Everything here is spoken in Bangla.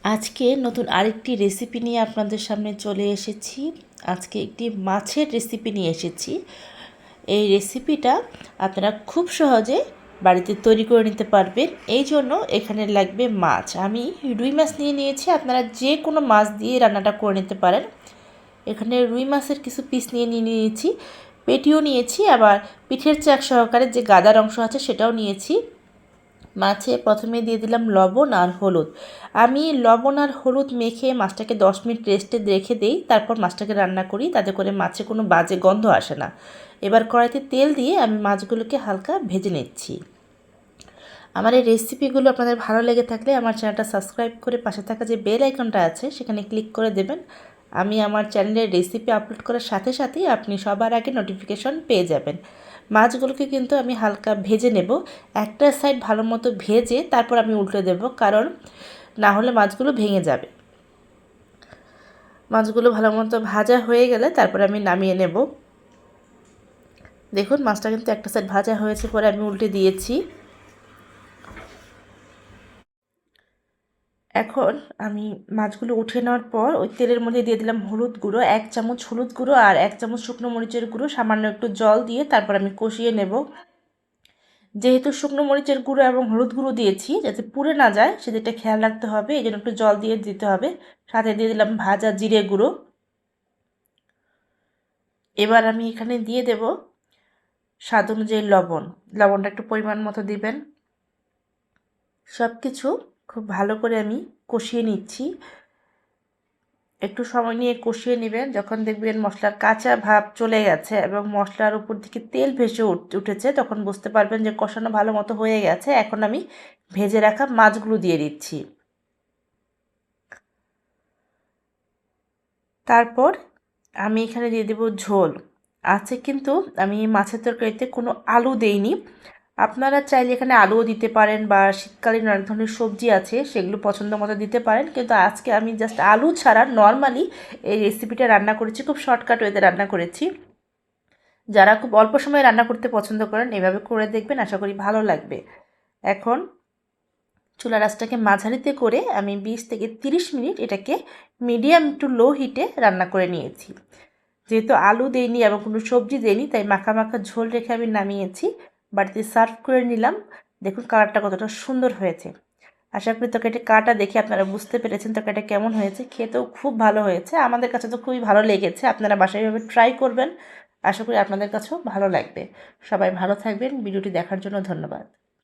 আজকে নতুন আরেকটি রেসিপি নিয়ে আপনাদের সামনে চলে এসেছি। আজকে একটি মাছের রেসিপি নিয়ে এসেছি। এই রেসিপিটা আপনারা খুব সহজে বাড়িতে তৈরি করে নিতে পারবেন। এই জন্য এখানে লাগবে মাছ। আমি রুই মাছ নিয়ে নিয়েছি, আপনারা যে কোনো মাছ দিয়ে রান্নাটা করে নিতে পারেন। এখানে রুই মাছের কিছু পিস নিয়েছি, পেটিও নিয়েছি, আবার পিঠের চাক সহকারে যে গাদার অংশ আছে সেটাও নিয়েছি। মাছে প্রথমে দিয়ে দিলাম লবণ আর হলুদ। আমি লবণ আর হলুদ মেখে মাছটাকে 10 মিনিট রেস্টে রেখে দিই, তারপর মাছটাকে রান্না করি, তাতে করে মাছে কোনো বাজে গন্ধ আসে না। এবার কড়াইতে তেল দিয়ে আমি মাছগুলোকে হালকা ভেজে নিচ্ছি। আমার এই রেসিপিগুলো আপনাদের ভালো লেগে থাকলে আমার চ্যানেলটা সাবস্ক্রাইব করে পাশে থাকা যে বেল আইকনটা আছে সেখানে ক্লিক করে দেবেন। আমি আমার চ্যানেলের রেসিপি আপলোড করার সাথে সাথেই আপনি সবার আগে নোটিফিকেশন পেয়ে যাবেন। মাছগুলোকে কিন্তু আমি হালকা ভেজে নেব, একটা সাইড ভালো মতো ভেজে তারপর আমি উল্টে দেব, কারণ না হলে মাছগুলো ভেঙে যাবে। মাছগুলো ভালো মতো ভাজা হয়ে গেলে তারপর আমি নামিয়ে নেব। দেখুন মাছটা কিন্তু একটা সাইড ভাজা হয়েছে, পরে আমি উল্টে দিয়েছি। এখন আমি মাছগুলো উঠে নেওয়ার পর ওই তেলের মধ্যে দিয়ে দিলাম হলুদ গুঁড়ো, 1 চামচ হলুদ গুঁড়ো আর 1 চামচ শুকনো মরিচের গুঁড়ো, সামান্য একটু জল দিয়ে তারপর আমি কষিয়ে নেব। যেহেতু শুকনো মরিচের গুঁড়ো এবং হলুদ গুঁড়ো দিয়েছি, যাতে পুড়ে না যায় সেদিকটা খেয়াল রাখতে হবে, এই জন্য একটু জল দিয়ে দিতে হবে। সাথে দিয়ে দিলাম ভাজা জিরে গুঁড়ো। এবার আমি এখানে দিয়ে দেব স্বাদ অনুযায়ী লবণ। লবণটা একটু পরিমাণ মতো দিবেন। সব কিছু খুব ভালো করে আমি কষিয়ে নিচ্ছি। একটু সময় নিয়ে কষিয়ে নেবেন। যখন দেখবেন মশলার কাঁচা ভাব চলে গেছে এবং মশলার উপর থেকে তেল ভেসে উঠেছে, তখন বুঝতে পারবেন যে কষানো ভালো মতো হয়ে গেছে। এখন আমি ভেজে রাখা মাছগুলো দিয়ে দিচ্ছি। তারপর আমি এখানে দিয়ে দেব ঝোল। আছে কিন্তু আমি মাছের তরকারিতে কোনো আলু দেইনি। আপনারা চাইলে এখানে আলুও দিতে পারেন, বা শীতকালীন অনেক ধরনের সবজি আছে সেগুলো পছন্দ মতো দিতে পারেন, কিন্তু আজকে আমি জাস্ট আলু ছাড়া নর্মালি এই রেসিপিটা রান্না করেছি। খুব শর্টকাট ওয়েতে রান্না করেছি। যারা খুব অল্প সময়ে রান্না করতে পছন্দ করেন এভাবে করে দেখবেন, আশা করি ভালো লাগবে। এখন চুলার আঁচটাকে মাঝারিতে করে আমি 20 থেকে 30 মিনিট এটাকে মিডিয়াম টু লো হিটে রান্না করে নিয়েছি। যেহেতু আলু দেইনি এবং কোনো সবজি দেইনি, তাই মাখা মাখা ঝোল রেখে আমি নামিয়েছি, বাড়িতে সার্ভ করে নিলাম। দেখুন কালারটা কতটা সুন্দর হয়েছে। আশা করি তরকারিটা কাটা দেখে আপনারা বুঝতে পেরেছেন তরকারিটা কেমন হয়েছে। খেতেও খুব ভালো হয়েছে, আমাদের কাছে তো খুবই ভালো লেগেছে। আপনারা বাসায় এভাবে ট্রাই করবেন, আশা করি আপনাদের কাছেও ভালো লাগবে। সবাই ভালো থাকবেন। ভিডিওটি দেখার জন্য ধন্যবাদ।